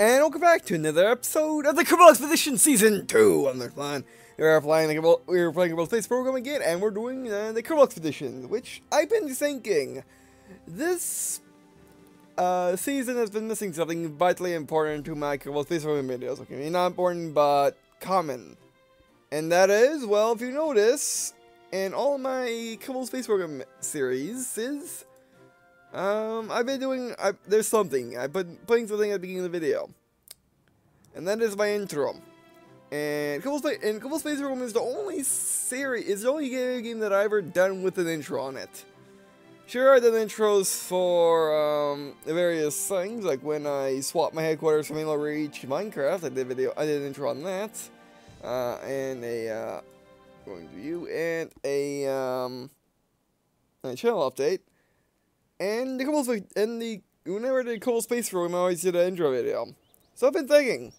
And welcome back to another episode of the Kerbal Expedition Season 2 on the plan. We're playing Kerbal Space Program again, and we're doing the Kerbal Expedition, which I've been thinking, this season has been missing something vitally important to my Kerbal Space Program videos. Okay, not important, but common. And that is, well, if you notice, in all of my Kerbal Space Program series, I've been doing, there's something, I've been putting something at the beginning of the video. And that is my intro. And Kerbal Space Program is the only game that I've ever done with an intro on it. Sure, I did intros for, the various things, like when I swapped my headquarters from Halo Reach to Minecraft, I did an intro on that. And a, going to view, and a channel update. And whenever I did Kerbal Space Program, I always did an intro video. So I've been thinking,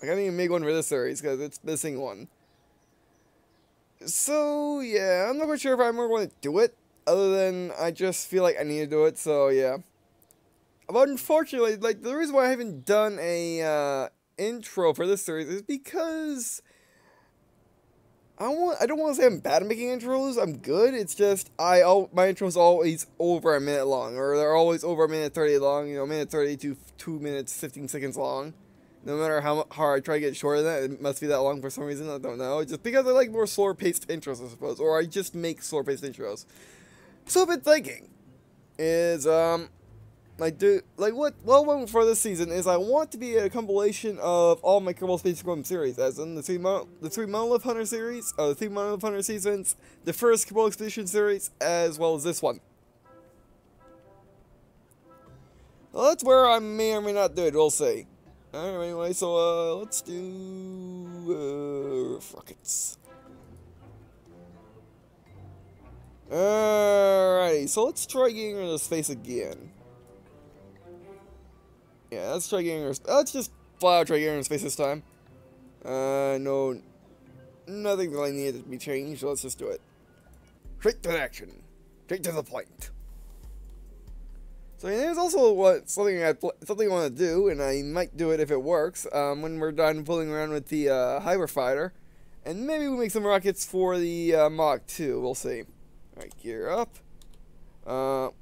I can't even make one for this series because it's missing one. So yeah, I'm not quite sure if I'm ever going to do it, other than I just feel like I need to do it. So yeah, but unfortunately, like the reason why I haven't done a intro for this series is because I don't want to say I'm bad at making intros. I'm good. It's just my intros are always over a minute long, or they're always over a minute 30 long. You know, minute 30 to 2 minutes 15 seconds long. No matter how hard I try to get shorter than that, it must be that long for some reason. I don't know. Just because I like more slower paced intros, I suppose, or I just make slower paced intros. So I've been thinking is what I want for this season is I want to be a compilation of all my Kerbal Space Program series, as in the three Monolith Hunter series, the 3 Monolith Hunter seasons, the first Kerbal Expedition series, as well as this one. Well, that's where I may or may not do it, we'll see. Alright, anyway, so let's do rockets. Alrighty, so let's try getting into space again. Yeah, let's try getting let's just flat out try getting into space this time. No, nothing really needed to be changed, so let's just do it. Straight to action. Straight to the point. So yeah, there's also something I want to do, and I might do it if it works, when we're done fooling around with the Hyper Fighter. And maybe we'll make some rockets for the Mach 2, we'll see. Alright, gear up.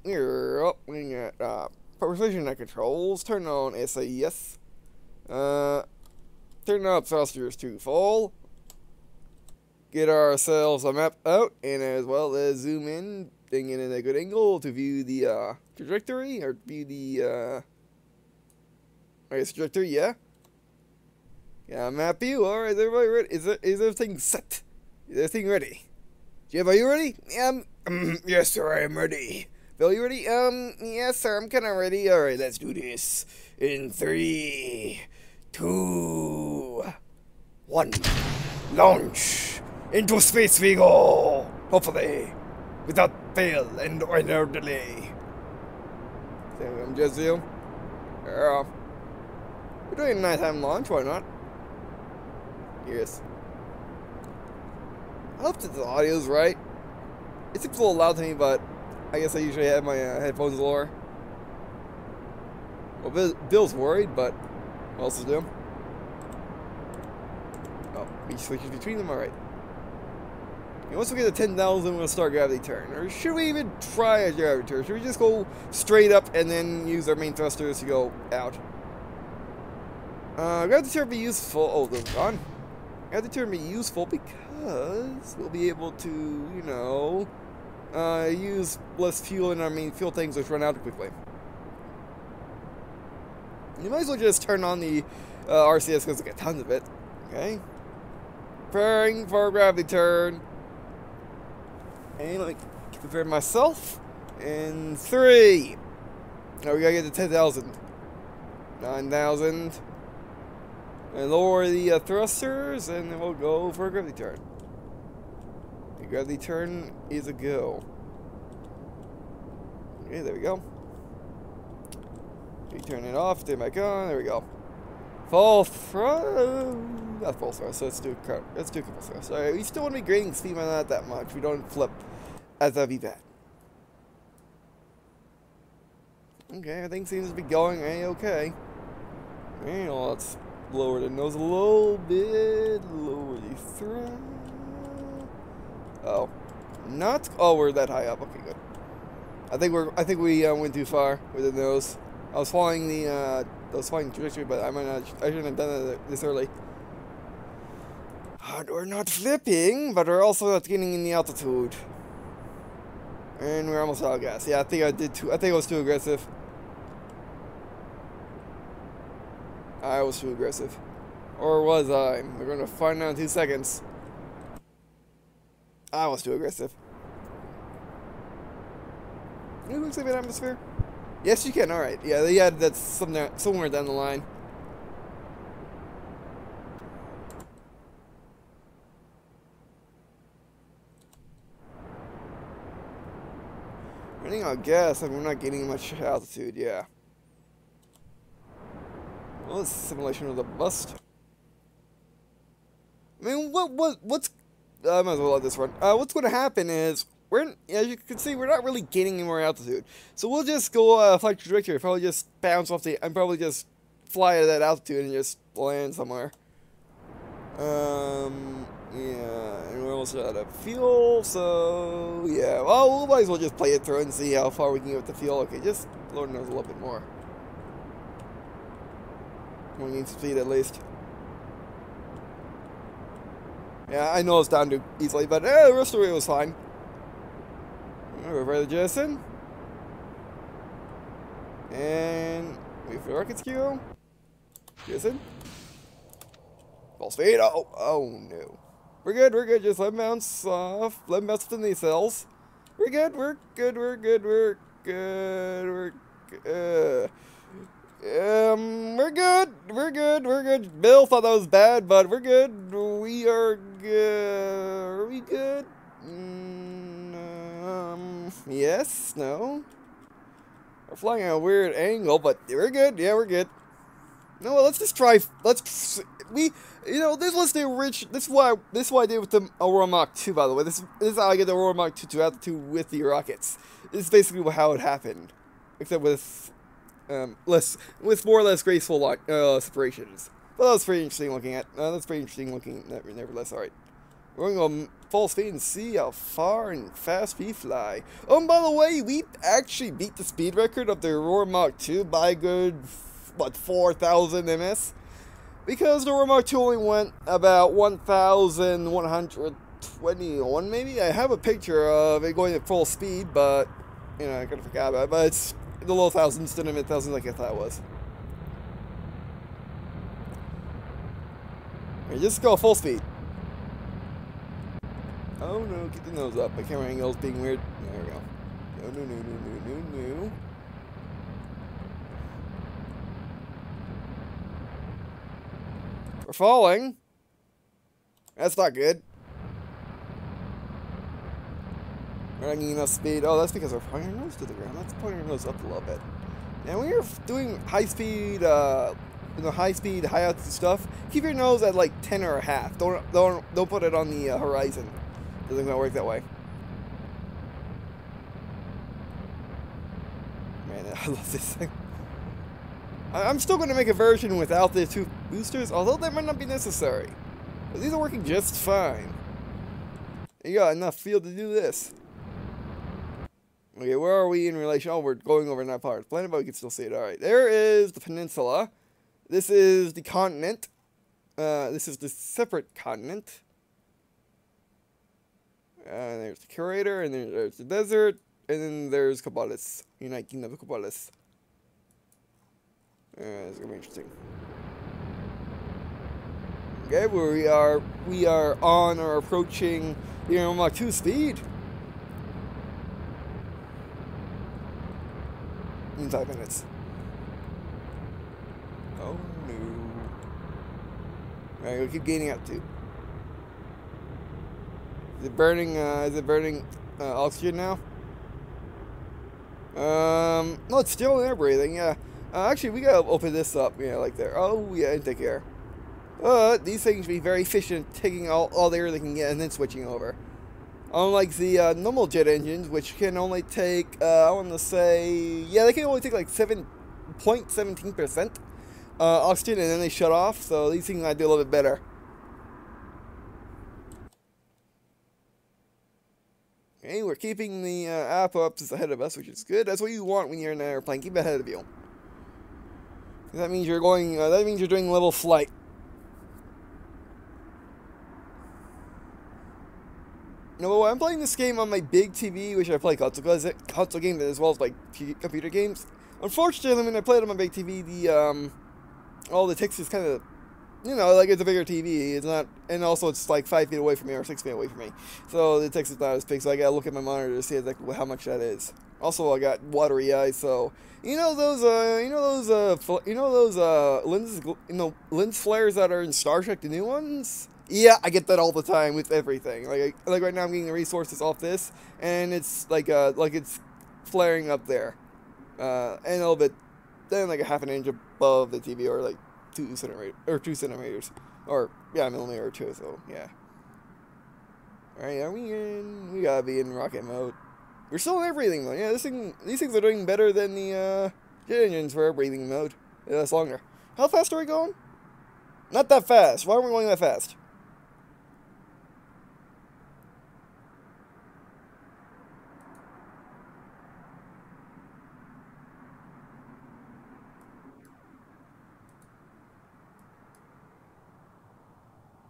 Gear up, we got, precision and controls, turn on SAS. Turn up thrusters to full. Get ourselves a map out, and as well as zoom in, bring in at a good angle to view the trajectory, or view the I guess trajectory, yeah. Yeah, map view. Alright, is everybody ready? Is everything set? Is everything ready? Jeff, are you ready? Yes sir, I am ready. Bill, you ready? Yes sir, I'm kinda ready. Alright, let's do this. In 3, 2, 1. Launch! Into space we go! Hopefully. Without fail and or no delay. So I'm just you. We're doing a nighttime launch, why not? Yes. I hope that the audio's right. It seems a little loud to me, but I guess I usually have my headphones lower. Well, Bill's worried, but what else to do? Oh, he switches between them, alright. Once we get to 10,000, we'll start gravity turn. Or should we even try a gravity turn? Should we just go straight up and then use our main thrusters to go out? Gravity turn be useful. Oh, they're gone. Gravity turn be useful because we'll be able to, you know, use less fuel in our main fuel tanks, which run out quickly. You might as well just turn on the RCS because we get tons of it. Okay. Preparing for gravity turn. And let me prepare myself. In 3. Now we gotta get to 10,000. 9,000. And lower the thrusters, and then we'll go for a gravity turn. The gravity turn is a go. Okay, there we go. We turn it off, turn it back on, there we go. Full thrust. Not full thrust, so let's do a couple thrusts. Alright, we still want to be grading speed, but not that much. We don't flip, as that'd be bad. Okay, everything seems to be going A-okay. And let's lower the nose a little bit. Lower the thrust. Oh, not. Oh, we're that high up. Okay, good. I think we went too far with the nose. I was following trajectory, but I shouldn't have done it this early. We're not flipping, but we're also not getting in the altitude. And we're almost out of gas. Yeah, I think I was too aggressive. I was too aggressive. Or was I? We're gonna find out in 2 seconds. I was too aggressive. Can you exhibit atmosphere? Yes, you can. Alright. Yeah, that's somewhere down the line. Running out of gas, and we're not getting much altitude, yeah. Well, this simulation was a bust. I mean, what's... I might as well let this run. What's going to happen is, as you can see, we're not really gaining any more altitude. So we'll just go flight trajectory, probably just bounce off and probably just fly at that altitude and just land somewhere. Yeah, and we're almost out of fuel, so yeah. Well, we might as well just play it through and see how far we can get with the fuel. Okay, just lower the nose a little bit more. We need speed at least. Yeah, I know it's down too easily, but the rest of the way was fine. Reverse the jettison. And wait for the rockets go. Jettison. Full speed. Oh no. We're good. Just let them bounce off. Let them bounce to the cells. We're good. We're good. We're good. Bill thought that was bad, but we're good. We are good. Are we good? Yes, no. We're flying at a weird angle, but we're good. Yeah, we're good. No, well, let's just try. This was the original. This is what I did with the Aurora Mach 2, by the way. This is how I get the Aurora Mach 2 to altitude with the rockets. This is basically how it happened, except with more or less graceful separations. But that's pretty interesting looking at. Nevertheless, all right. We're going to go full speed and see how far and fast we fly. Oh, and by the way, we actually beat the speed record of the Aurora Mach 2 by a good, 4,000 ms. Because the Aurora Mach 2 only went about 1,121 maybe. I have a picture of it going at full speed, but, I kind of forgot about it. But it's in the low thousands instead of mid-thousands like I thought it was. Right, just go full speed. Oh no, get the nose up. My camera angle is being weird. There we go. No. We're falling. That's not good. We're not getting enough speed. Oh, that's because we're pointing our nose to the ground. Let's point our nose up a little bit. And when you're doing high speed, high altitude stuff, keep your nose at like 10 or a half. Don't put it on the horizon. Doesn't gonna work that way. Man, I love this thing. I'm still gonna make a version without the 2 boosters, although that might not be necessary. But these are working just fine. You got enough fuel to do this. Okay, where are we in relation? Oh, we're going over that part of the planet, but we can still see it. Alright, there is the peninsula. This is the continent. This is the separate continent. And there's the curator, and then there's the desert, and then there's Kerbal, United Kingdom of Kerbal. It's gonna be interesting. Okay, we are on or approaching the Aurora Mach 2 speed. In 5 minutes. Oh no. Alright, we'll keep gaining altitude. Is it burning oxygen now? No, it's still in air breathing, yeah. Actually, we gotta open this up, like there. Oh, yeah, intake air. These things should be very efficient, taking all the air they can get and then switching over. Unlike the normal jet engines, which can only take, I want to say, yeah, they can only take like 7.17%. oxygen and then they shut off, so these things might do a little bit better. Okay, we're keeping the apoapsis ahead of us, which is good. That's what you want when you're in an airplane. Keep it ahead of you. That means you're going. That means you're doing level flight. No, I'm playing this game on my big TV, which I play console games as well as like computer games. Unfortunately, when I play it on my big TV, the all the text is kind of, you know, like it's a bigger TV. It's not, and also it's like 5 feet away from me or 6 feet away from me. So the text is not as big. So I gotta look at my monitor to see exactly how much that is. Also, I got watery eyes, so you know those lens flares that are in Star Trek, the new ones. Yeah, I get that all the time with everything. Like right now, I'm getting the resources off this, and it's like it's flaring up there, and a little bit, then like a half an inch above the TV, or like 2 centimeters, or yeah, a millimeter or 2. So yeah. All right, are we in? We gotta be in rocket mode. We're still in air breathing mode. Yeah, these things are doing better than the jet engines for air breathing mode. Yeah, that's longer. How fast are we going? Not that fast. Why are we going that fast?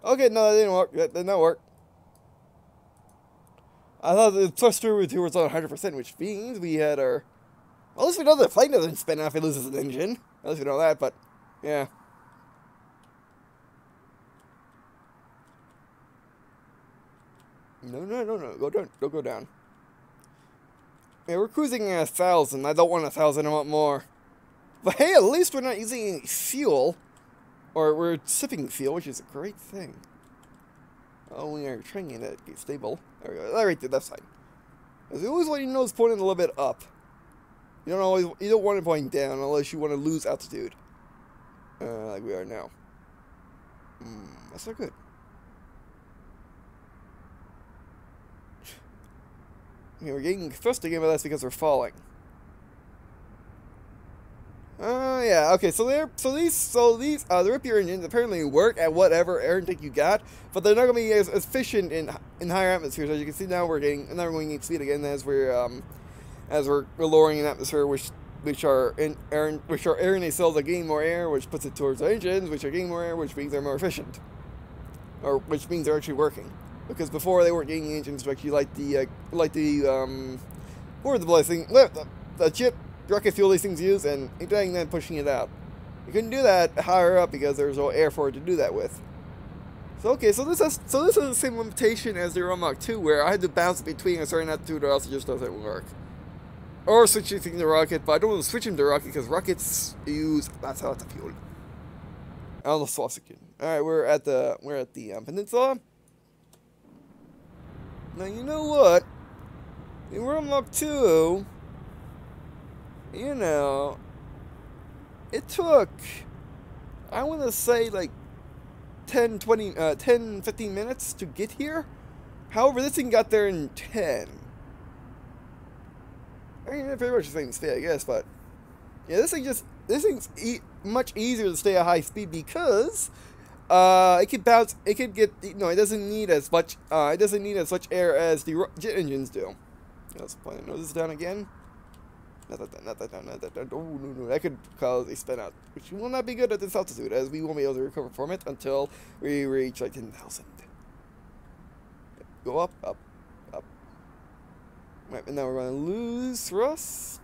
Okay, no, that didn't work. That did not work. I thought the thruster was on 100%, which means we had our... Well, at least we know the plane doesn't spin if it loses an engine. At least we know that, but... Yeah. No. Go down. Don't go down. Yeah, we're cruising at 1,000. I don't want 1,000. I want more. But hey, at least we're not using any fuel. Or we're sipping fuel, which is a great thing. Oh, we are training it to get stable. There we go. Right there, that's fine. Because you always want your nose pointing a little bit up. You don't want it pointing down unless you want to lose altitude. Like we are now. That's not good. Okay, we're getting thrust again, but that's because we're falling. Yeah, okay, so these the Ripper engines apparently work at whatever air intake you got, but they're not gonna be as efficient in higher atmospheres. As you can see now, we're going to speed again as we're lowering in atmosphere, which are air nacelles are getting more air, which puts it towards the engines, which are getting more air, which means they're more efficient, or which means they're actually working. Because before they weren't getting engines to actually what was the blessing? The chip. Rocket fuel these things use, and igniting then pushing it out. You couldn't do that higher up because there's no air for it to do that with. So okay, so this is the same limitation as the Aurora MK, where I had to bounce between a certain altitude or else it just doesn't work. Or switching to rocket, but I don't want to switch them to rocket because rockets use lots of fuel. Almost oxygen. All right, we're at the peninsula. Now you know what? The Aurora MK, you know, it took, I want to say like 10, 15 minutes to get here. However, this thing got there in 10. I mean, pretty much the same speed, I guess, but yeah, this thing's much easier to stay at high speed because it can bounce, it can get, it doesn't need as much air as the jet engines do. Let's point the noses down again. Not that down. Oh, no. That could cause a spin out, which will not be good at this altitude, as we won't be able to recover from it until we reach like 10,000. Go up. Right, and now we're going to lose thrust,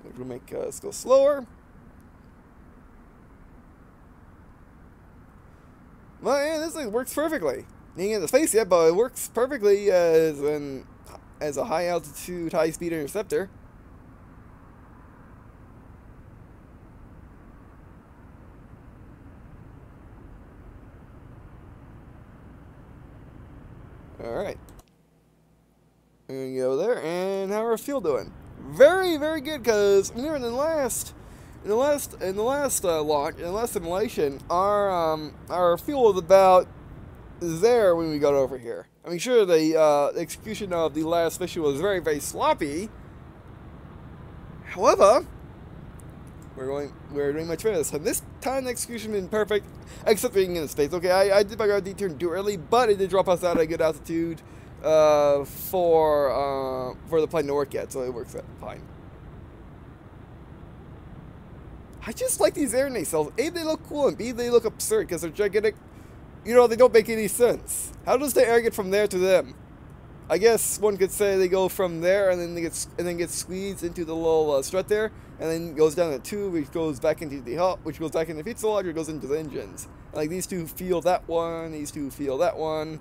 which will make us go slower. Well, yeah, this thing works perfectly. You ain't in the space yet, but it works perfectly as a high altitude, high speed interceptor. Alright. We're gonna go there, and how are our fuel doing? Very, very good, because we were in the last simulation, our fuel was about there when we got over here. I mean, sure, the execution of the last mission was very, very sloppy. However, We're doing much better. So this time the execution has been perfect, except being in space. Okay, I did my gravity turn too early, but it did drop us out at a good altitude for the plane to work at, so it works out fine. I just like these air nacelles. A, they look cool, and B, they look absurd because they're gigantic. You know, they don't make any sense. How does the air get from there to them? I guess one could say they go from there and then get squeezed into the little strut there, and then goes down the tube, which goes back into the hull, which goes back into the fuselage, or goes into the engines. Like these two feel that one, these two feel that one.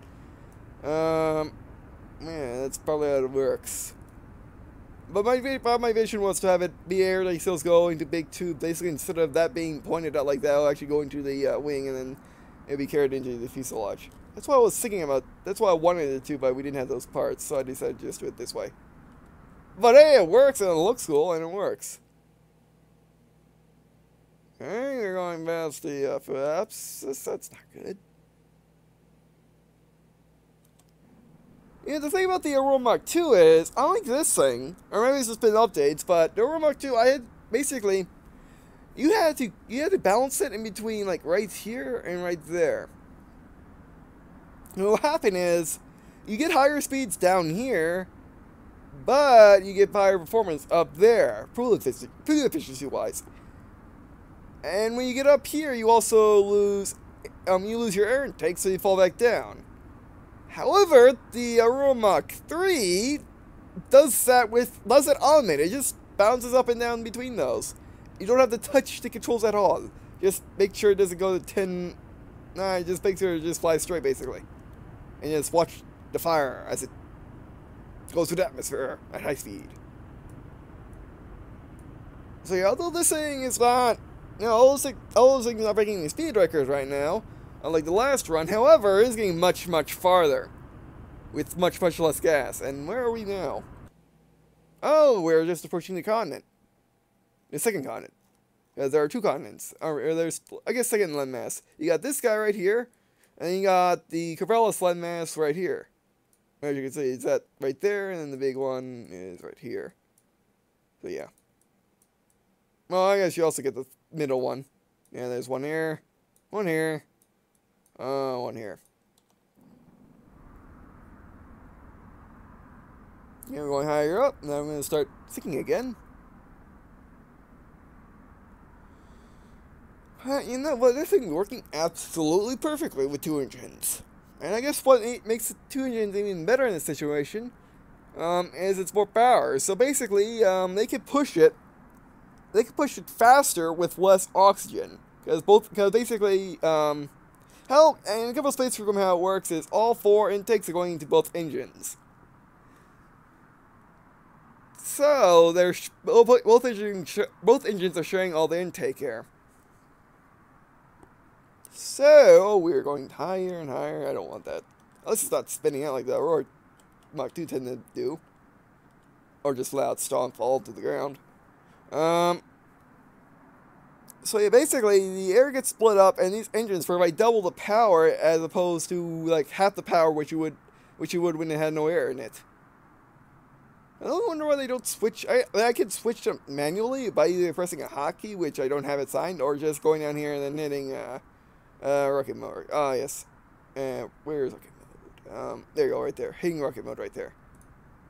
Man, that's probably how it works. But my vision was to have it be air nacelles going to big tube. Basically, instead of that being pointed out like that, it'll actually go into the wing, and then it'll be carried into the fuselage. That's what I was thinking about. That's why I wanted it to, but we didn't have those parts, so I decided to just do it this way. But hey, it works, and it looks cool, and it works. Okay, we're going past the flaps. That's not good. Yeah, the thing about the Aurora MK is, I like this thing, or maybe it's just been updates, but the Aurora MK, I had, basically, you had to balance it in between, like, right here and right there. And what happened is, you get higher speeds down here, but you get higher performance up there, fuel efficiency-wise. And when you get up here, you also lose your air intake, so you fall back down. However, the Aurora MK does it automated. It just bounces up and down between those. You don't have to touch the controls at all. Just make sure it doesn't go to 10. Nah, just make sure it just flies straight, basically. And just watch the fire as it goes through the atmosphere at high speed. So yeah, although this thing is not, you know, all those things are not breaking any speed records right now, unlike the last run, however, it's getting much, much farther. With much, much less gas. And where are we now? Oh, we're just approaching the continent. The second continent. There are two continents. Or there's, I guess, second landmass. You got this guy right here, and you got the Kerbal landmass right here. As you can see, it's that right there, and then the big one is right here. So yeah. Well, I guess you also get the middle one. Yeah, there's one here, one here, one here. Yeah, we're going higher up. Now I'm going to start thinking again. You know what? This thing's working absolutely perfectly with two engines. And I guess what makes the two engines even better in this situation is it's more power. So basically, they can push it. They can push it faster with less oxygen. Because basically, and in a couple of space program, how it works is all four intakes are going into both engines. So they're both engines are sharing all the intake air. So we're going higher and higher. I don't want that. Let's just not spinning out like that. Aurora MK tend to do, or just loud stomp fall to the ground. So yeah, basically the air gets split up, and these engines provide double the power as opposed to like half the power which you would when it had no air in it. I don't wonder why they don't switch. I could switch them manually by either pressing a hotkey, which I don't have it signed, or just going down here and then hitting rocket mode. Ah, yes. Where is rocket mode? There you go, right there. Hitting rocket mode right there.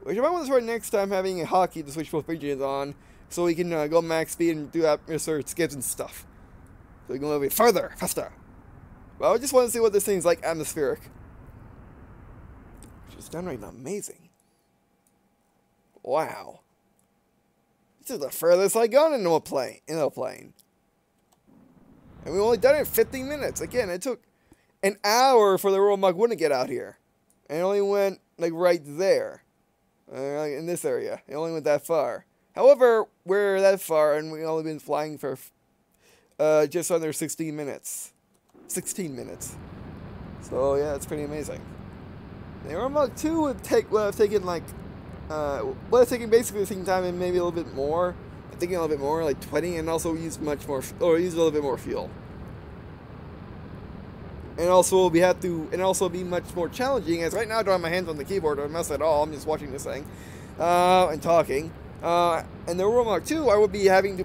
Which I might want to try next time, having a hotkey to switch both engines on, so we can go max speed and do atmospheric skips and stuff. So we can go a little bit further, faster. Well, I just want to see what this thing's like atmospheric. Which is downright amazing. Wow. This is the furthest I gone into a plane. And we only done it in 15 minutes. Again, it took an hour for the Aurora MK to get out here. And it only went, like, right there. In this area. It only went that far. However, we're that far, and we've only been flying for just under 16 minutes. 16 minutes. So, yeah, it's pretty amazing. The Aurora MK would have taken, like, basically the same time and maybe a little bit more. I'm thinking a little bit more, like 20, and also use much more, or use a little bit more fuel. And also be much more challenging, as right now I don't have my hands on the keyboard or mouse at all. I'm just watching this thing and talking. And the Aurora MK, I would be having to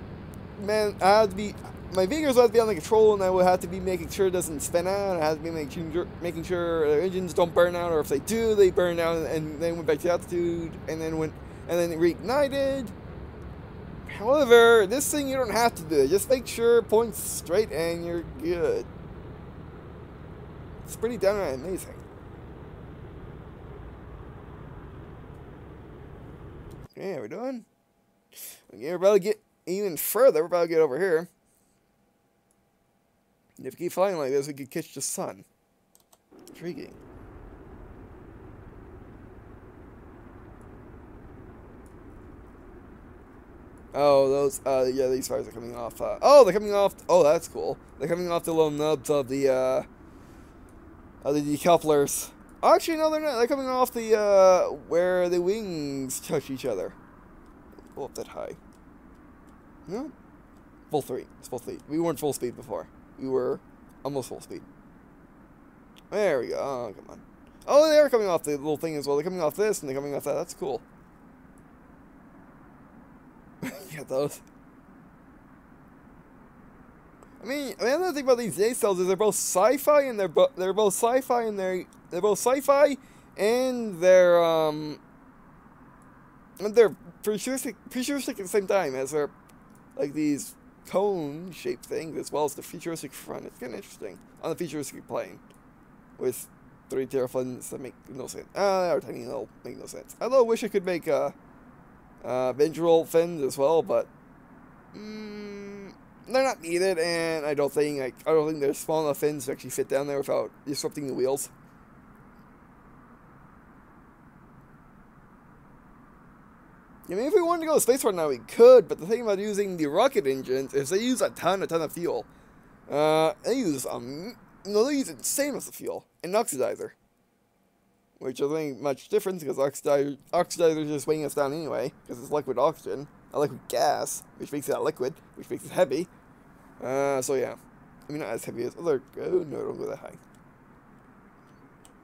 man, I have to be, my fingers have to be on the control, and I will have to be making sure it doesn't spin out. I have to be making sure the engines don't burn out, or if they do, they burn out and then went back to altitude, and then reignited. However, this thing you don't have to do it. Just make sure it points straight and you're good. It's pretty downright amazing. Okay, we're doing? Okay, we're about to get even further. We're about to get over here. And if we keep flying like this, we could catch the sun. Intriguing. Oh, those, yeah, these fires are coming off, oh, they're coming off, oh, that's cool. They're coming off the little nubs of the decouplers. Actually, no, they're not. They're coming off the, where the wings touch each other. Go up that high. No? Full 3. It's full speed. We weren't full speed before. We were almost full speed. There we go. Oh, come on. Oh, they're coming off the little thing as well. They're coming off this, and they're coming off that. That's cool. Yeah, those. I mean, another thing about these nacelles is they're both sci-fi and they're both sci-fi and they're both sci-fi and they're futuristic at the same time, as they're like these cone-shaped things as well as the futuristic front. It's kind of interesting on the futuristic plane with 3 teraflops that make no sense. Or tiny little make no sense. Although I wish I could make ventral fins as well, but they're not needed, and I don't think there's small enough fins to actually fit down there without disrupting the wheels. I mean, if we wanted to go to space right now, we could, but the thing about using the rocket engines is they use a ton of fuel. They use insane amounts of fuel and oxidizer, which I think much different because oxidizer is just weighing us down anyway, because it's liquid oxygen, a liquid gas, which makes it a liquid, which makes it heavy. So yeah, I mean not as heavy as other. Oh no, don't go that high.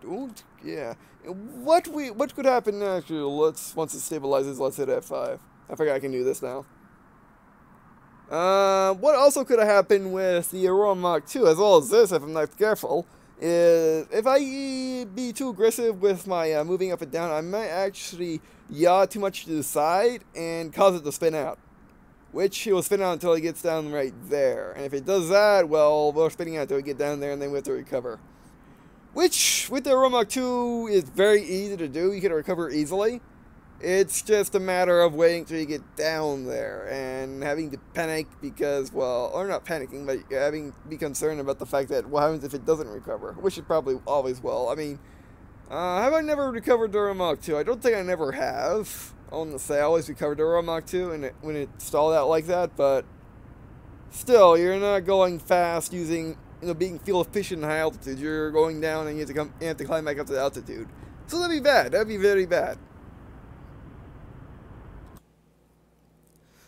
Don't. Yeah. What could happen actually? Once it stabilizes, let's hit F5. I forgot I can do this now. What also could have happened with the Aurora MK 2, as well as this, if I'm not careful, is if I be too aggressive with my moving up and down, I might actually yaw too much to the side and cause it to spin out. Which it will spin out until it gets down right there. And if it does that, well, we're spinning out until we get down there and then we have to recover. Which, with the Aurora MK 2, is very easy to do. You can recover easily. It's just a matter of waiting till you get down there and having to panic because, well, or not panicking, but be concerned about the fact that what happens if it doesn't recover, which it probably always will. I mean, have I never recovered the Aurora MK 2? I don't think I never have. I want to say I always recovered the Aurora MK 2 and when it stalled out like that, but still, you're not going fast using, being fuel efficient in high altitude. You're going down and you have to climb back up to altitude. So that'd be bad. That'd be very bad.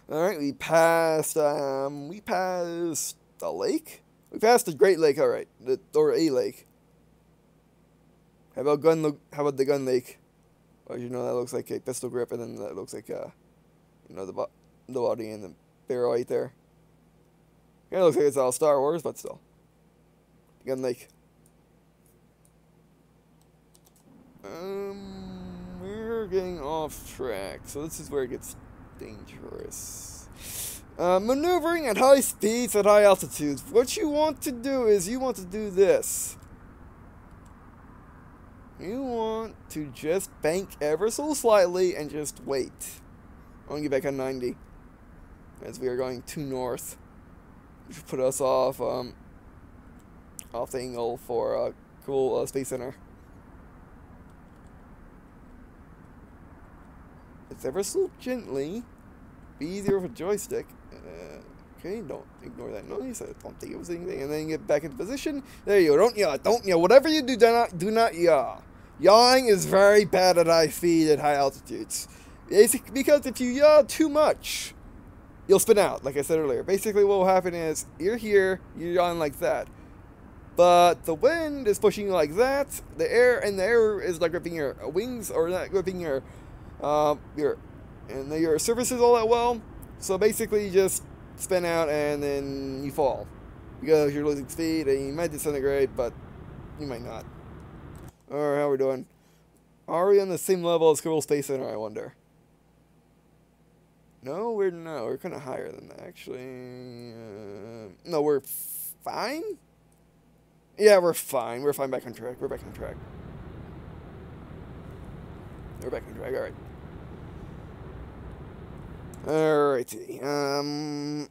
Alright, we passed the lake? We passed the Great Lake, alright. Or a lake. How about the gun lake? Well, that looks like a pistol grip, and then that looks like, the body and the barrel right there. Kind of looks like it's all Star Wars, but still. Gun lake. We're getting off track, so this is where it gets dangerous. Maneuvering at high speeds at high altitudes. What you want to do is you want to do this. You want to just bank ever so slightly and just wait. I'm going to get back on 90 as we are going too north, which will put us off the angle for a cool space center. It's ever so gently. Be easier with a joystick. Okay, don't ignore that noise. I don't think it was anything. And then get back into position. There you go. Don't yaw. Don't yaw. Whatever you do, do not yaw. Yawing is very bad at high speed at high altitudes. Basically, because if you yaw too much, you'll spin out, like I said earlier. Basically, what will happen is you're here, you're yawing like that. But the wind is pushing you like that. The air is not gripping your wings or not gripping your surfaces all that well. So basically, just spin out, and then you fall. Because you're losing speed, and you might disintegrate, but you might not. Alright, how are we doing? Are we on the same level as Kerbal Space Center, I wonder? No, we're not. We're kind of higher than that, actually. No, we're fine? Yeah, we're fine. We're fine back on track. We're back on track. We're back on track, alright. Alrighty.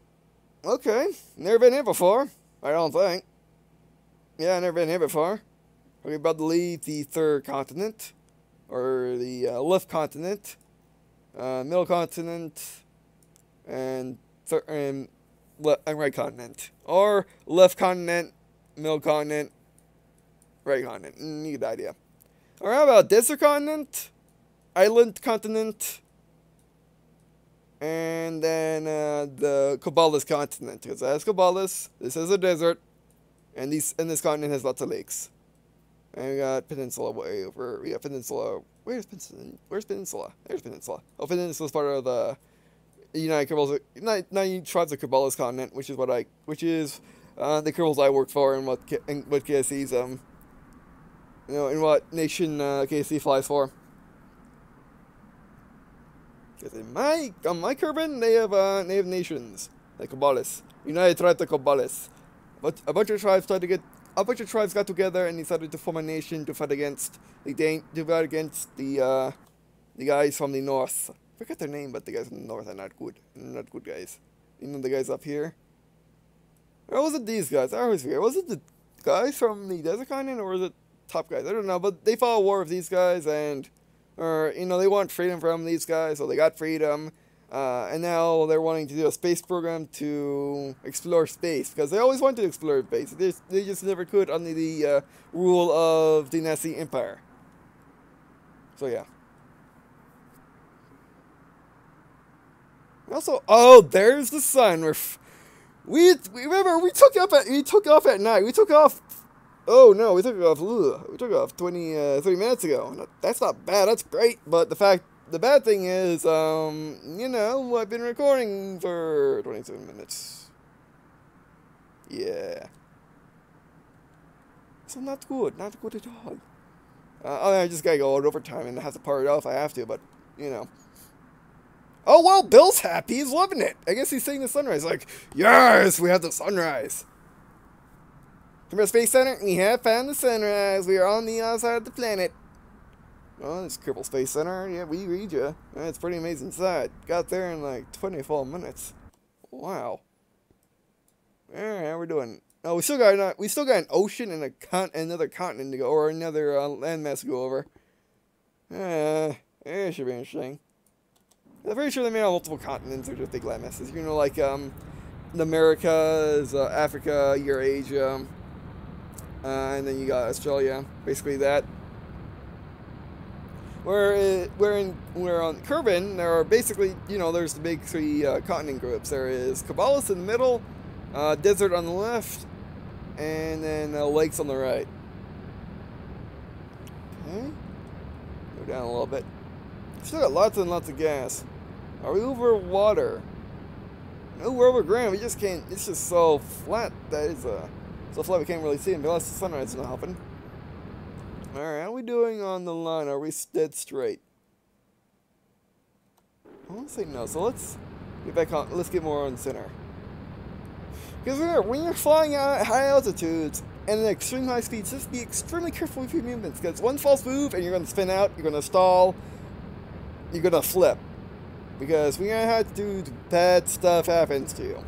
Okay. Never been here before. I don't think. Yeah, never been here before. We're about to leave the third continent. Or the left continent. Middle continent. And right continent. Or left continent, middle continent, right continent. You get the idea. Or how about desert continent? Island continent. And then the Kerbal's continent. Because that's Kerbal's. This is a desert. And this continent has lots of lakes. And we got Peninsula way over. We got Peninsula. Where's Peninsula? There's Peninsula. Oh, Peninsula is part of the United Tribes of Kerbal's continent, which is the Kerbals I work for, and what KSC's and what nation KSC flies for. Because on my Kerbin, they have nations like Kerbalis, United Tribes of Kerbalis. But a bunch of tribes got together and decided to form a nation to fight against the guys from the north. I forget their name, but the guys from the north are not good. Not good guys. You know the guys up here? Or was it these guys? I always forget. Was it the guys from the desert continent, or was it top guys? I don't know, but they fought a war with these guys, and they want freedom from these guys, so they got freedom. And now they're wanting to do a space program to explore space, because they always wanted to explore space. They just never could under the rule of the Nazi Empire. So yeah. Also, oh, there's the sun. We took off at night. We took off. Oh no, we took off. We took off 30 minutes ago. That's not bad. That's great. But the bad thing is, I've been recording for 27 minutes. Yeah. So not good at all. I just gotta go out overtime and have to part it off. I have to, but Oh well, Bill's happy. He's loving it. I guess he's seeing the sunrise. Like, yes, we have the sunrise. Kerbal Space Center, we have found the sunrise. We are on the other side of the planet. Oh, this Kerbal Space Center. Yeah, we read you. It's pretty amazing sight. Got there in like 24 minutes. Wow. Alright, how we doing? Oh, we still got an ocean and another continent to go, or another landmass to go over. It should be interesting. I'm pretty sure they made on multiple continents or just big landmasses. Like the Americas, Africa, Eurasia, and then you got Australia. Basically that. We're on Kerbin. There are basically, there's the big three continent groups. There is Kerbal's in the middle, desert on the left, and then lakes on the right. Okay. Go down a little bit. Still got lots and lots of gas. Are we over water? No, we're over ground. We just can't. It's just so flat that it's so flat we can't really see it unless the sunrise is not helping. Alright, how are we doing on the line? Are we dead straight? I want to say no, so let's get back on. Let's get more on center. Because when you're flying at high altitudes and at extreme high speeds, just be extremely careful with your movements. Because one false move and you're going to spin out, you're going to stall, you're going to flip. Because when you have to do bad stuff happens to you.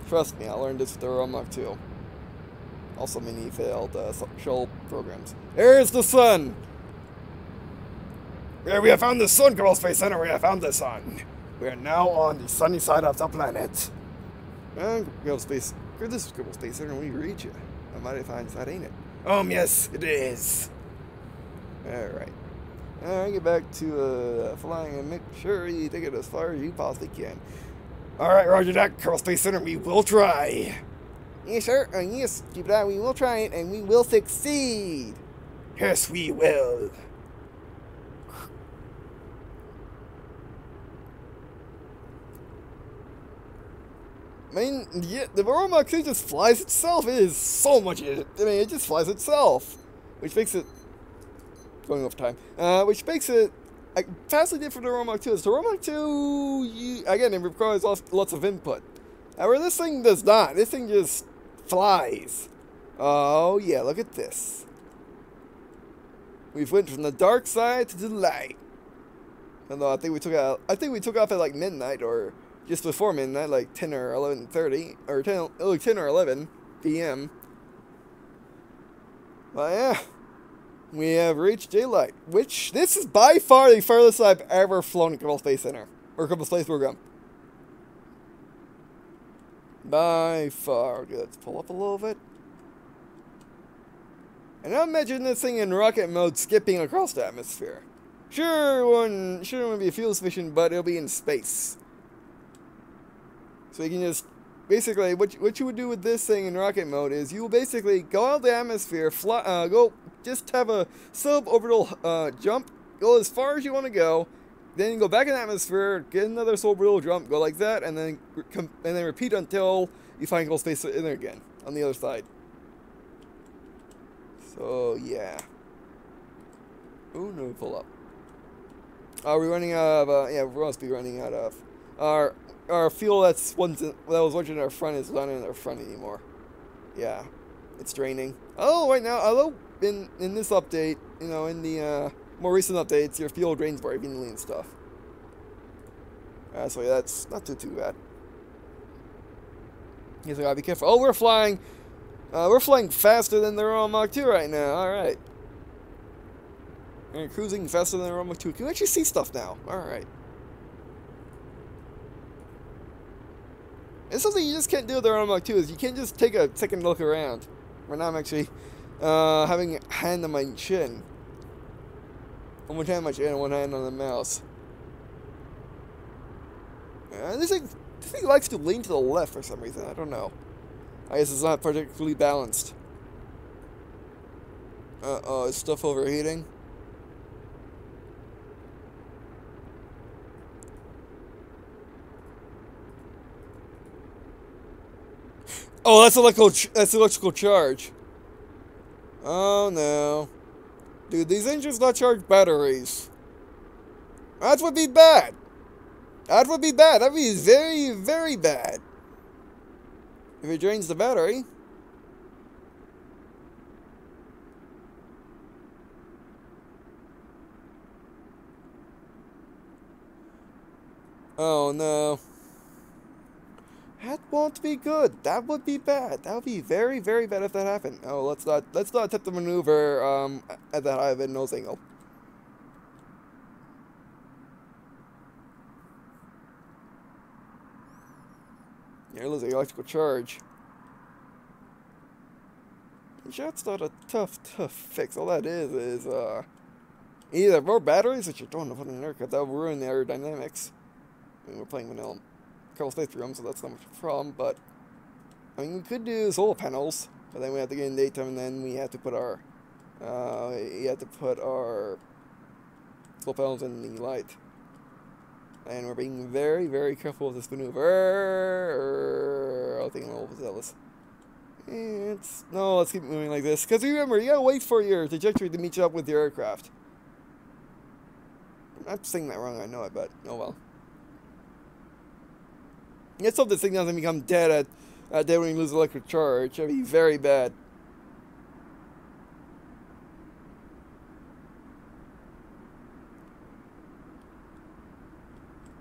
Trust me, I learned this with Aurora MK 2. Also many failed shell programs. There's the sun! We have found the sun, Kerbal Space Center. We have found the sun. We are now on the sunny side of the planet. And Kerbal Space. This is Kerbal Space Center. We reach you. A mighty fine sight, ain't it? Yes, it is. Alright. Get back to flying and make sure you take it as far as you possibly can. Alright, roger that, Kerbal Space Center. We will try. Yes, sir. Yes, keep it on. We will try it, and we will succeed. Yes, we will. I mean, yeah, the Aurora MK just flies itself. It is so much. I mean, it just flies itself, which makes it going over time. Which makes it vastly different from Aurora MK. So Aurora MK, again, it requires lots of input. However, this thing does not. This thing just flies. Oh yeah, look at this. We've went from the dark side to the light. Although I think we took out. I think we took off at like midnight or just before midnight, like 10 or 11:30 or 10 or 11 p.m. But yeah, we have reached daylight. Which this is by far the farthest I've ever flown at Kerbal Space Center or Kerbal Space Program. By far. Okay, let's pull up a little bit. And now imagine this thing in rocket mode skipping across the atmosphere. Sure, it wouldn't be fuel sufficient, but it'll be in space. So you can just, basically, what you would do with this thing in rocket mode is you will basically go out of the atmosphere, fly, just have a suborbital jump, go as far as you want to go, then go back in the atmosphere, get another suborbital jump, go like that, and then repeat until you find Kerbal Space in there again, on the other side. So, yeah. Oh, no, pull up. Are we running out of, yeah, we must be running out of. Our fuel that was once in our front is not in our front anymore. Yeah, it's draining. Oh, right now, although in this update, you know, in the more recent updates, your fuel drains very evenly and stuff. So yeah, that's not too bad. Yes, I gotta be careful. Oh, we're flying faster than the Aurora Mach 2 right now. All right. We're cruising faster than the Aurora Mach 2. Can we actually see stuff now? All right. It's something you just can't do with the Aurora Mach 2 is you can't just take a second look around. Right now I'm actually having a hand on my chin. One hand on my chin and one hand on the mouse. This thing likes to lean to the left for some reason. I don't know. I guess it's not particularly balanced. Uh-oh, is stuff overheating? Oh, that's electrical charge. Oh no. Dude, these engines not charge batteries. That would be bad. That would be bad. That would be very, very bad. If it drains the battery. Oh no. That won't be good. That would be bad. That would be very, very bad if that happened. Oh, let's not attempt to maneuver at that high of a nose angle. You're losing electrical charge. That's not a tough fix. All that is either more batteries, which you don't have to put in there because that will ruin the aerodynamics. I mean, we're playing vanilla Kerbal Space Program, so that's not much of a problem. But I mean, we could do solar panels, but then we have to get in daytime, and then we have to put our solar panels in the light. And we're being very, very careful with this maneuver. I think I'm a little zealous. No, let's keep moving like this. Because remember, you gotta wait for your trajectory to meet up with your aircraft. I'm saying that wrong, I know it, but oh well. Let's hope this thing doesn't become dead at dead when you lose electric charge. That'd be very bad.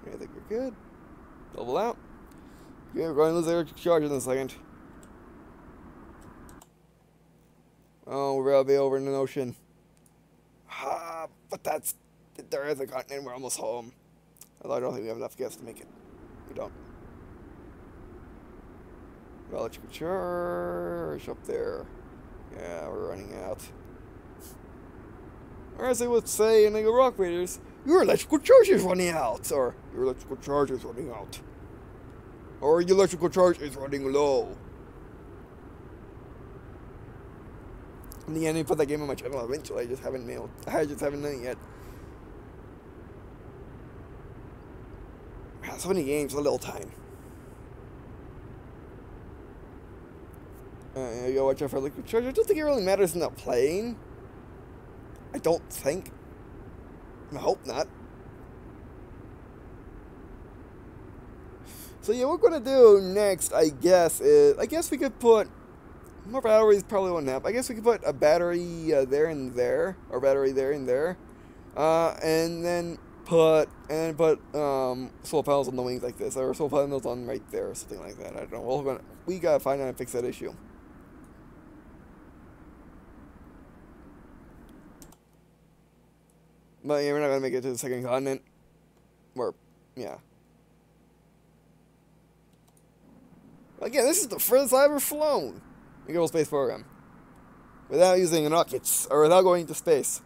I think we're good. Level out. Okay, we're going to lose electric charge in a second. Oh, we're about to be over in the ocean. But there is a continent. We're almost home. Although I don't think we have enough gas to make it. We don't. Electrical charge up there. Yeah, we're running out. Or as they would say in the Rock Raiders, your electrical charge is running out. Or your electrical charge is running out. Or your electrical charge is running low. In the end, I put that game on my channel eventually. I just haven't done it yet. So many games, a little time. You gotta watch out for liquid charge. I don't think it really matters in the plane. I don't think. I hope not. So yeah, what we're gonna do next, I guess, is we could put more batteries. Probably won't help. I guess we could put a battery there and there, or battery there and there, and then put solar panels on the wings like this, or solar panels on right there, or something like that. I don't know. We gotta find out and fix that issue. But yeah, we're not gonna make it to the second continent. Or yeah. Again, this is the furthest I've ever flown in the Kerbal Space Program without using rockets or without going to space.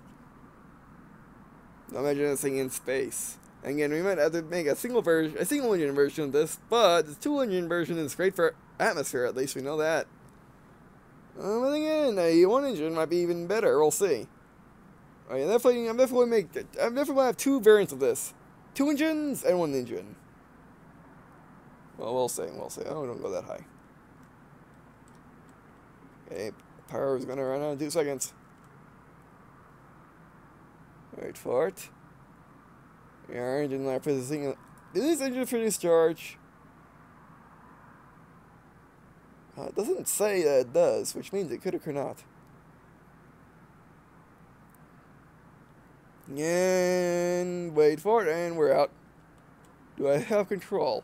Imagine this thing in space. And again, we might have to make a single engine version of this, but the 2-engine version is great for atmosphere. At least we know that. But again, a 1-engine might be even better. We'll see. I'm definitely gonna have 2 variants of this: 2 engines and 1 engine. Well, we'll see. Oh, don't go that high. Okay, power is gonna run out in 2 seconds. Wait for it. Our engine light processing. Did this engine produce charge? It doesn't say that it does, which means it could or could not. And wait for it, and we're out. Do I have control?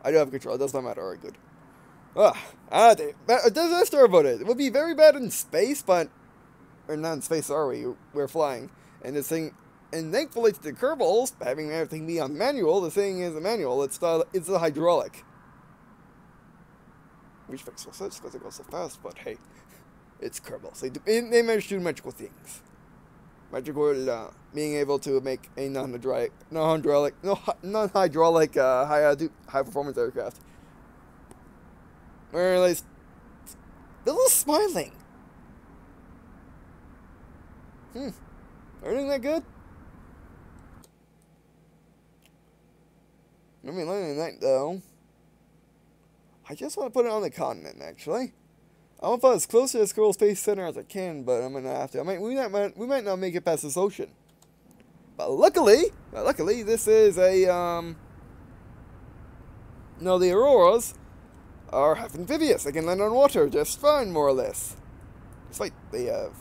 I do have control. It does not matter. Alright, good. Disaster about it. It would be very bad in space, but or not in space. Are we? We're flying, and this thing. And thankfully to the Kerbals, having everything be on manual, the thing is a manual. It's the hydraulic. Which makes no sense because it goes so fast. But hey, it's Kerbals. They manage to do magical things. Magical, being able to make a non-hydraulic, high performance aircraft. Or at least, Bill is smiling. Everything that good? I mean, other than that, though, I just want to put it on the continent, actually. I want to put as close to the Kerbal Space Center as I can, but I'm gonna have to. We might not make it past this ocean. But luckily, this is a no, the Auroras are half amphibious. They can land on water just fine, more or less. Despite they have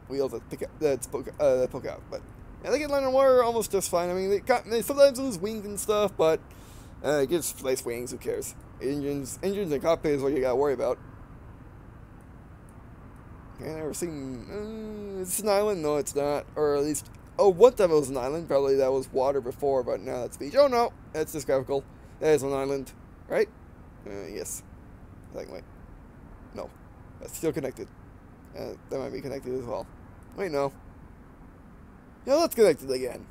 wheels that poke out, but yeah, they can land on water almost just fine. I mean, they sometimes lose wings and stuff, but just replace wings. Who cares? Engines and cockpit is what you gotta worry about. Okay, never seen. It's an island. No, it's not. Or at least, one time it was an island. Probably that was water before, but now that's beach. Oh no, that's just graphical. That is an island, right? Yes. Wait. No, that's still connected. That might be connected as well. Wait, no. Yeah, that's connected again.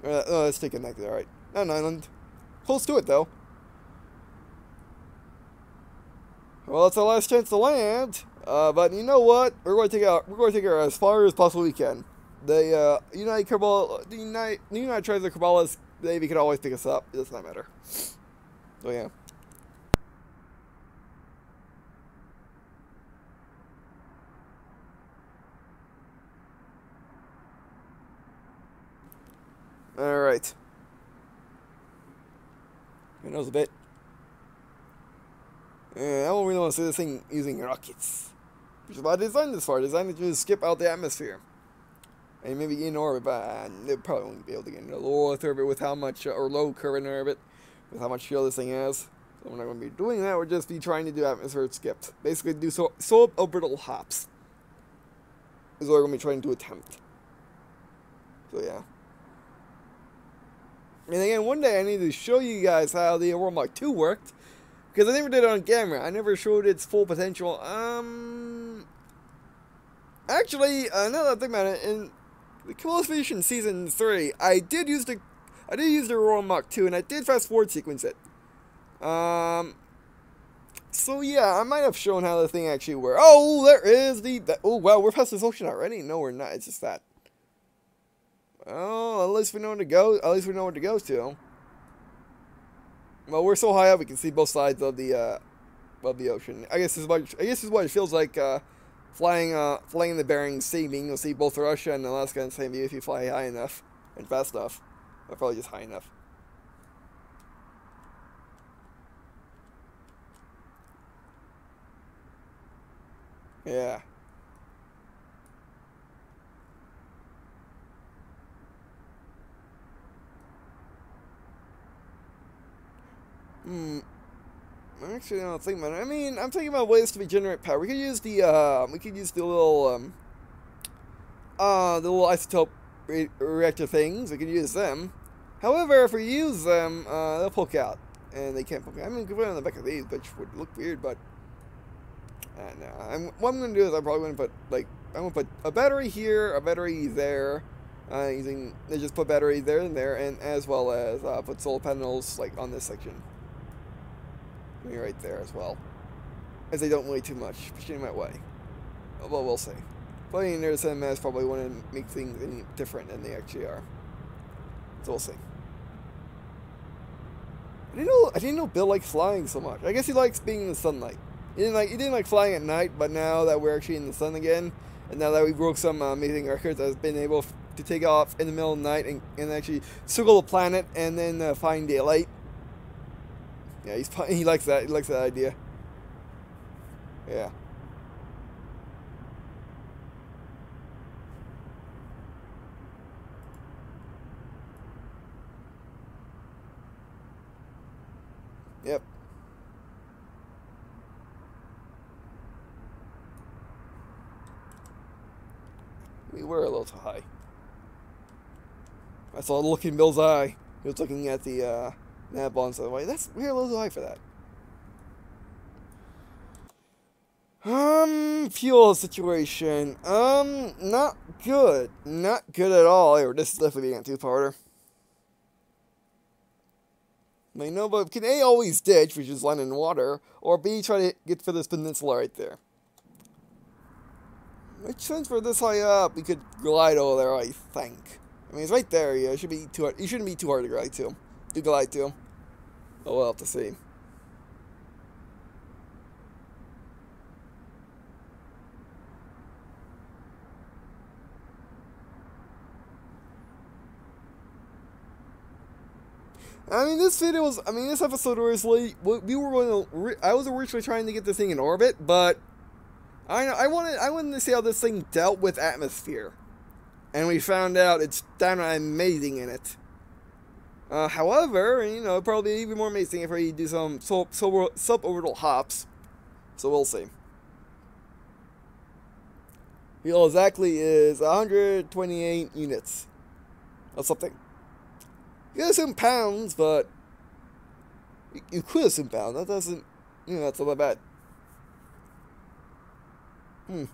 No, let's stay connected. All right, not an island. Close to it though. Well, it's our last chance to land. But you know what? We're going to take her as far as possibly we can. The United Tribes of Kerbal Navy can always pick us up. It does not matter. So yeah. All right. Who knows a bit? I don't really want to see this thing using rockets. Which is why I designed this for. I designed it to just skip out the atmosphere. And maybe in orbit, but they probably won't be able to get into low Earth orbit with how much, or low current orbit, with how much fuel this thing has. So we're not going to be doing that. We'll just be trying to do atmospheric skips. Basically, do suborbital hops. Is what we're going to be trying to attempt. So yeah. And again, one day I need to show you guys how the Aurora MK worked. Because I never did it on camera. I never showed its full potential. Actually, now that I think about it, in the Kerbal Expedition Season 3, I did use the Aurora MK, and I did fast forward sequence it. So yeah, I might have shown how the thing actually works. Oh, there is oh wow, we're past this ocean already? No, we're not. It's just that. Oh, at least we know where to go. At least we know where to go to. Well, we're so high up we can see both sides of the above the ocean. I guess this is what it feels like flying in the Bering Sea. Meaning you'll see both Russia and Alaska in the same view if you fly high enough and fast enough, or probably just high enough. Yeah. Actually, I don't think about it. I mean, I'm thinking about ways to regenerate power. We could use the little isotope reactor things. We could use them. However, if we use them, they'll poke out, and they can't poke out. I mean, we could put it on the back of these, which would look weird, but no. What I'm gonna do is I'm probably gonna put a battery here, a battery there. They just put batteries there and there, and as well as put solar panels like on this section. Right there as well, as they don't weigh too much, pushing them that way. Well, we'll see. Putting near the mass probably wouldn't make things any different than they actually are. So we'll see. I didn't know Bill likes flying so much. I guess he likes being in the sunlight. He didn't like flying at night, but now that we're actually in the sun again, and now that we broke some amazing records, I've been able to take off in the middle of the night and actually circle the planet and then find daylight. Yeah, he likes that. He likes that idea. Yeah. Yep. We were a little too high. I saw the look in Bill's eye. He was looking at the nav ball and said, "Wait, we're a little too high for that." Fuel situation. Not good. Not good at all. This is definitely being a two-parter. I know, but can A, always ditch, which is land in water, or B, try to get for this peninsula right there. Which since we're this high up, we could glide over there, I think. I mean, it's right there, yeah. It shouldn't be too hard to glide to. Oh, we'll have to see. this episode was like, I was originally trying to get this thing in orbit, but I wanted to see how this thing dealt with atmosphere. And we found out it's downright amazing in it. However, it'd probably be even more amazing if we do some suborbital hops. So we'll see. Fuel exactly is 128 units of something. You could assume pounds, but you could assume pounds. That doesn't, that's not that bad. I'm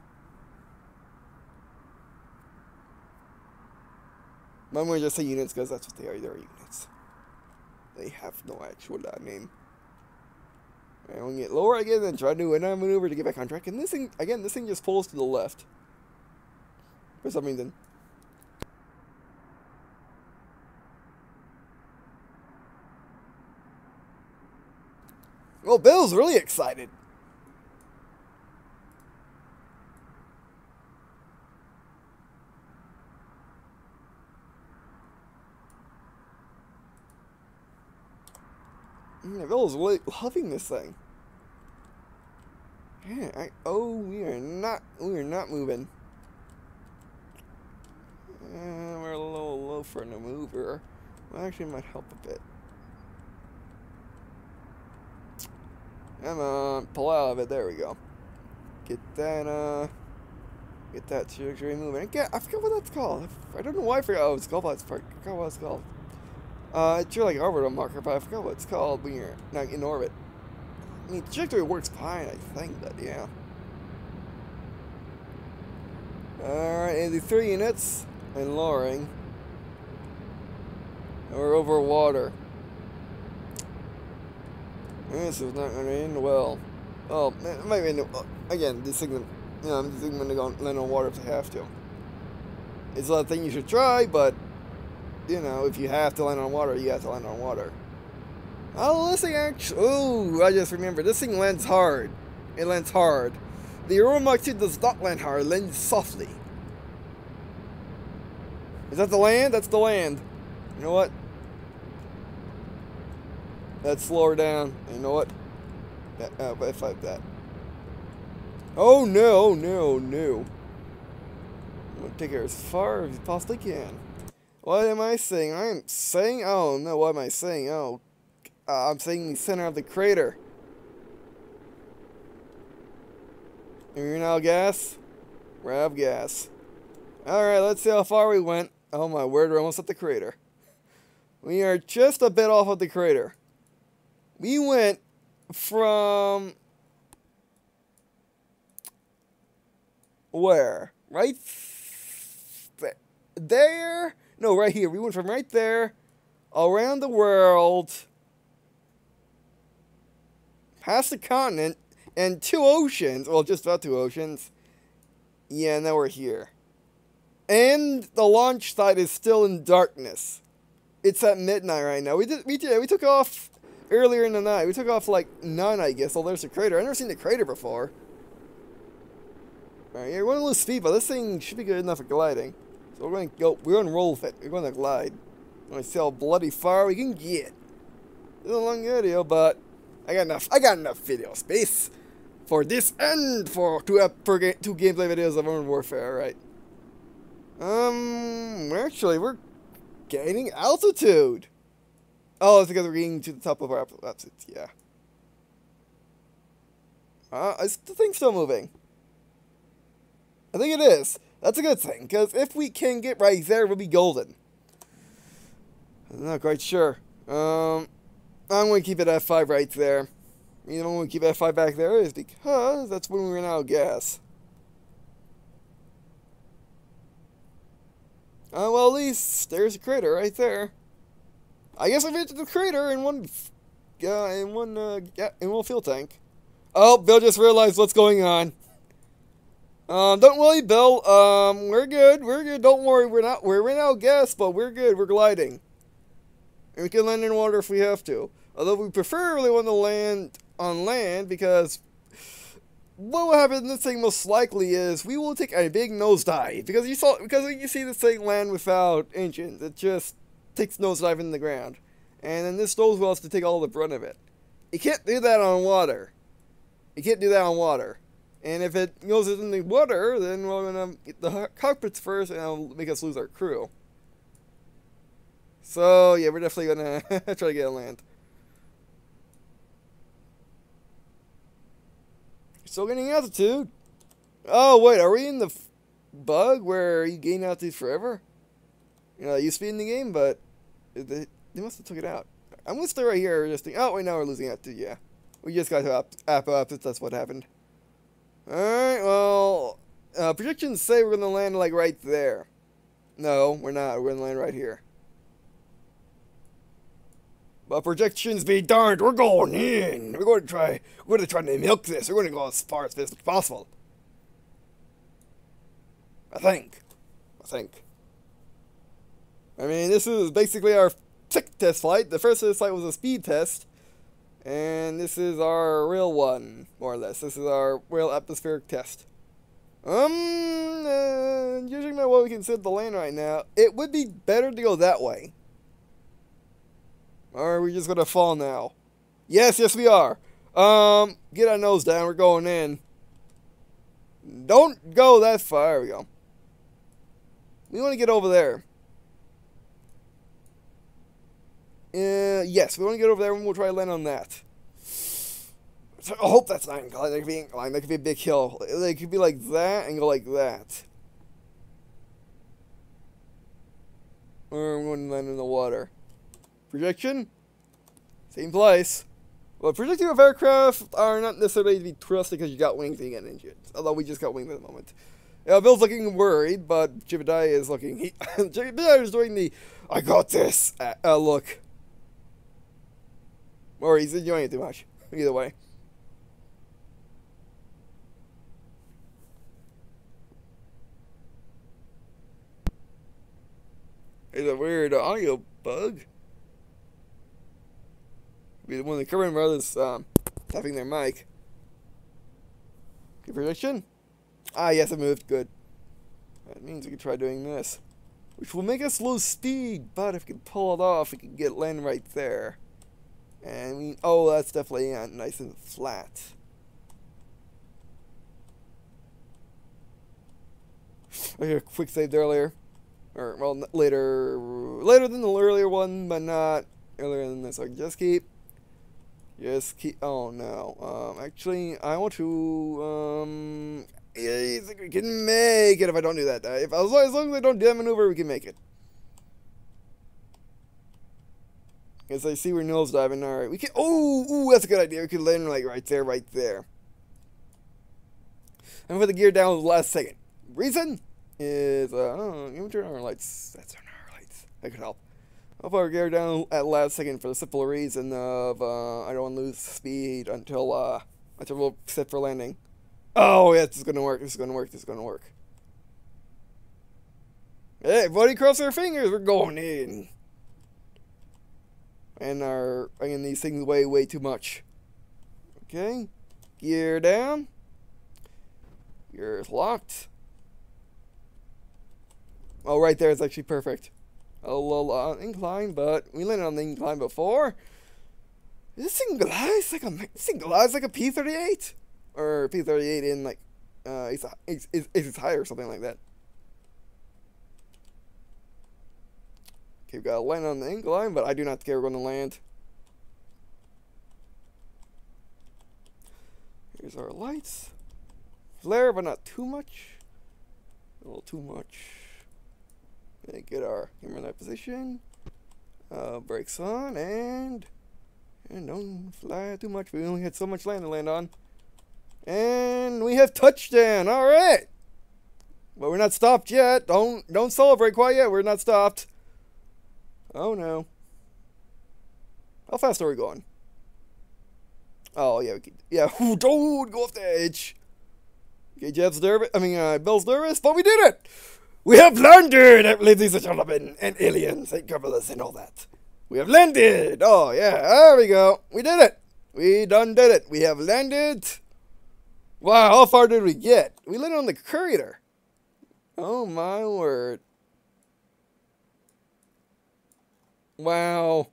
going to just say units because that's what they are. They're units. They have no actual name. And when you get lower again, then try to do another maneuver to get back on track. And this thing just pulls to the left. For some reason. Well, Bill's really excited. Yeah, Bill's really loving this thing. Yeah, we are not moving. We're a little low for a maneuver. Well, actually, it might help a bit. Come on, pull out of it. There we go. Get that trajectory moving. I forgot what that's called. I don't know why I forgot. Oh, it's called. I forgot what it's called. It's your orbital marker, but I forgot what it's called when you're not in orbit. I mean, trajectory works fine, I think, but yeah. Alright, 83 units and lowering. And we're over water. This is not going to end well. Well, it might end again. This thing, I'm just going to go land on water if I have to. It's not a thing you should try, but if you have to land on water, you have to land on water. Oh, this thing actually. Oh, I just remembered. This thing lands hard. It lands hard. The Aurora MK does not land hard. It lands softly. Is that the land? That's the land. You know what? Let's slow her down. You know what? If I that. Oh no! Oh no! No! I'm gonna take her as far as you possibly can. What am I saying? I'm saying. Oh no! What am I saying? Oh, I'm saying the center of the crater. You're now gas. We're out of gas. All right. Let's see how far we went. Oh my word! We're almost at the crater. We are just a bit off of the crater. We went from where? Right there? No, right here. We went from right there around the world, past the continent, and 2 oceans. Well, just about 2 oceans. Yeah, now we're here. And the launch site is still in darkness. It's at midnight right now. We took off earlier in the night. We took off like 9, I guess. Oh, there's the crater. I've never seen the crater before. Alright, yeah, we're going to lose speed, but this thing should be good enough for gliding. So we're going to roll with it. We're going to glide. We're going to see how bloody far we can get. This is a long video, but I got enough video space for this and for two gameplay videos of Modern Warfare, right? Actually, we're gaining altitude. Oh, it's because we're getting to the top of our altitude, yeah. Is the thing still moving? I think it is. That's a good thing, because if we can get right there, we'll be golden. I'm not quite sure. I'm going to keep it at F5 right there. The reason I'm going to keep F5 back there is because that's when we run out of gas. Well, at least there's a crater right there. I guess I've entered the crater in one fuel tank. Oh, Bill just realized what's going on. Don't worry, Bill. We're good. We're good. Don't worry. We're running out of gas, but we're good. We're gliding. And we can land in water if we have to. Although we preferably want to land on land because what will happen in this thing most likely is we will take a big nosedive because when you see this thing land without engines, it just takes nosedive in the ground, and then this nose has to take all the brunt of it. You can't do that on water. You can't do that on water. And if it goes in the water, then we're gonna get the cockpits first, and it'll make us lose our crew. So yeah, we're definitely gonna try to get on land. Still getting altitude. Oh wait, are we in the bug where you gain altitude forever? You know, it used to be in the game, but they must have took it out. I'm gonna stay right here. Just think. Oh wait, now we're losing altitude. Yeah, we just got to opposite. That's what happened. All right. Well, projections say we're gonna land like right there. No, we're not. We're gonna land right here. But projections be darned, we're going in. We're going to try to milk this. We're going to go as far as possible. I think. I mean, this is basically our 6th test flight. The first test flight was a speed test. And this is our real one, more or less. This is our real atmospheric test. Judging by what we can see at the land right now, it would be better to go that way. Or are we just gonna fall now? Yes, we are. Get our nose down. We're going in. Don't go that far. There we go. We want to get over there. Yes, we want to get over there and we'll try to land on that. So I hope that's not inclined. That could be inclined. That could be a big hill. It could be like that and go like that. Or we're going to land in the water. Projection? Same place. Well, projecting of aircraft are not necessarily to be trusted because you got wings and you get engines. Although we just got wings at the moment. Yeah, Bill's looking worried, but Jebediah is looking... Jebediah is doing the, I got this, look. Or he's enjoying it too much. Either way. It's a weird audio bug. Be one of the Kerbal brothers tapping their mic. Good prediction. Ah, yes, it moved. Good. That means we can try doing this, which will make us lose speed. But if we can pull it off, we can get land right there. And we, oh, that's definitely nice and flat. Okay, quick saved earlier, or well, later than the earlier one, but not earlier than this. So just keep. Oh no. Actually, I want to. I think we can make it if I don't do that. As long as I don't do that maneuver, we can make it. As I see we're nose diving. All right, we can. Oh, that's a good idea. We could land like right there, right there. I'm gonna put the gear down the last second. Reason is let me turn on our lights. That's on our lights. That could help. I'll put our gear down at the last second for the simple reason of I don't want to lose speed until we're set for landing. Oh yeah, this is gonna work. This is gonna work. This is gonna work. Hey, buddy, cross our fingers. We're going in. And our bringing these things way too much. Okay, gear down. Gear locked. Oh, right there is actually perfect. A little incline, but we landed on the incline before. This thing glides like a P-38 or P-38 in like it's higher or something like that. Okay, we gotta land on the incline, but I do not care we're gonna land. Here's our lights. Flare, but not too much. A little too much. Get our camera in that position. Brakes on and don't fly too much. We only had so much land to land on. And we have touchdown. All right. But we're not stopped yet. Don't celebrate quite yet. We're not stopped. Oh no. How fast are we going? Oh yeah, Ooh, don't go off the edge. Okay, Jeff's nervous. Bill's nervous, but we did it. We have landed, ladies and gentlemen, and aliens and Kerbal and all that. We have landed. Oh yeah, there we go. We did it. We done did it. We have landed. Wow, how far did we get? We landed on the crater. Oh my word. Wow.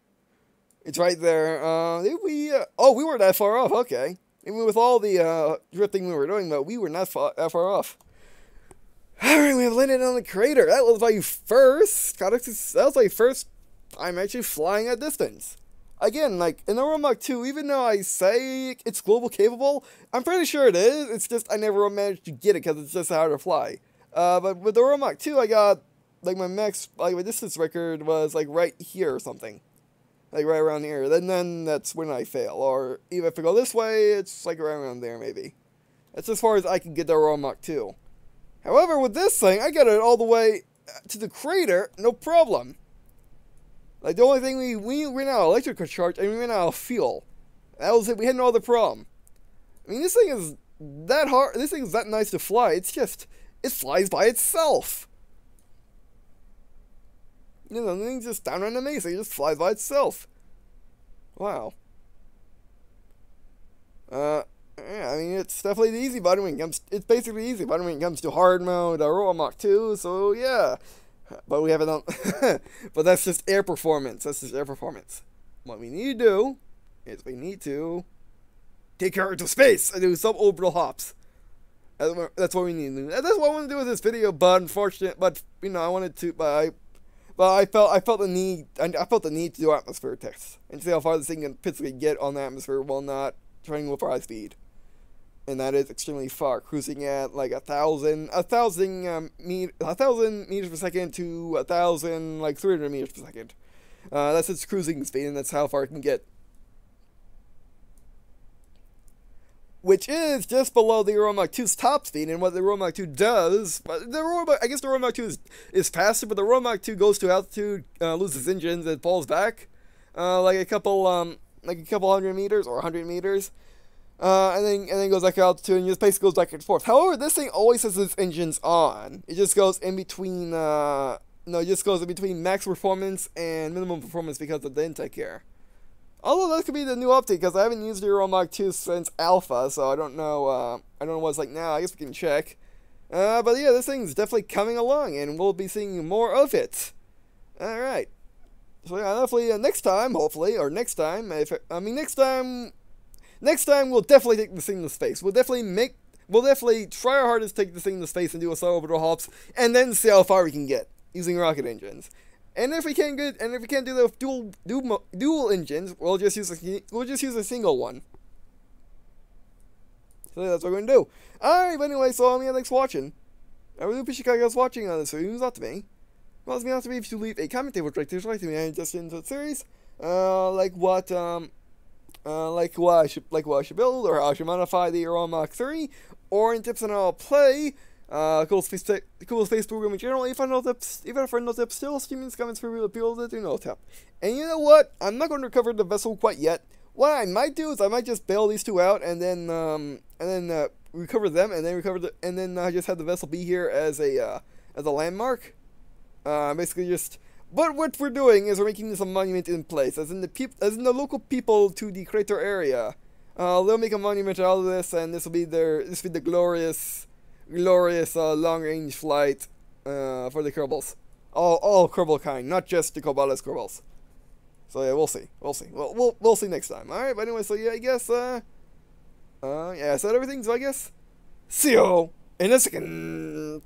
It's right there. We weren't that far off. Okay. Even with all the drifting we were doing, but we were not that far off. Alright, we have landed on the crater. That was my first time actually flying at distance. Again, like in the Aurora MK 2, even though I say it's global capable, I'm pretty sure it is. It's just I never managed to get it because it's just hard to fly. But with the Aurora MK 2, I got like my distance record was like right here or something. Like right around here. Then that's when I fail. Or even if I go this way, it's like right around there maybe. That's as far as I can get the Aurora MK 2. However, with this thing, I got it all the way to the crater, no problem. Like, the only thing we ran out of electrical charge and we ran out of fuel. That was it. We had no other problem. I mean, this thing is that hard. This thing is that nice to fly. It's just, it flies by itself. You know, the thing's just downright amazing. It just flies by itself. Wow. Yeah, I mean, it's definitely the easy button when it comes. It's basically the easy button when it comes to hard mode, Aurora MK 2. So yeah, but we haven't done. But that's just air performance. That's just air performance. What we need to do is we need to take her into space and do suborbital hops. That's what we need to do. That's what I want to do with this video. But unfortunately, you know, I wanted to. But I felt the need. I felt the need to do atmospheric tests and see how far this thing can physically get on the atmosphere while not trying with high speed. And that is extremely far, cruising at like 1,000 meters per second to 300 meters per second. That's its cruising speed, and that's how far it can get. Which is just below the Aurora MK 2's top speed, and what the Aurora MK 2 does. I guess the Aurora MK 2 is faster, but the Aurora MK 2 goes to altitude, loses engines, and falls back, like a couple hundred meters or 100 meters. And then goes back to altitude and just basically goes back and forth. However, this thing always has its engines on. It just goes in between, it just goes in between max performance and minimum performance because of the intake here. Although that could be the new update, because I haven't used Aurora MK 2 since Alpha, so I don't know, I don't know what it's like now. I guess we can check. But yeah, this thing's definitely coming along, and we'll be seeing more of it. Alright. So yeah, definitely next time, hopefully, or next time, next time we'll definitely take this thing to space. We'll definitely try our hardest to take this thing to space and do a suborbital hops, and then see how far we can get using rocket engines. And if we can't do the dual engines, we'll just use a single one. So that's what we're gonna do. Alright, but anyway, so yeah, thanks for watching. I really appreciate you guys watching on this. So it means a lot to me. Well, it means a lot to me if you leave a comment table right there, like to me and just into the series. Like what I should build, or how I should modify the Aurora MK 3, or in tips on how I'll play. Cool space program in general. If I know tips, even if I know tips, still streaming comments for people that do know tip. And you know what? I'm not going to recover the vessel quite yet. What I might do is I might just bail these two out and then recover them, and then just have the vessel be here as a landmark. Basically just. But what we're doing is we're making this a monument in place, as in the local people to the crater area. They'll make a monument out of this, and this will be the glorious long-range flight for the Kerbals. All Kerbal kind, not just the Kobalas Kerbals. So yeah, we'll see. We'll see next time. Alright, but anyway, so yeah, I guess, yeah, I said everything, so I guess, see you in a second.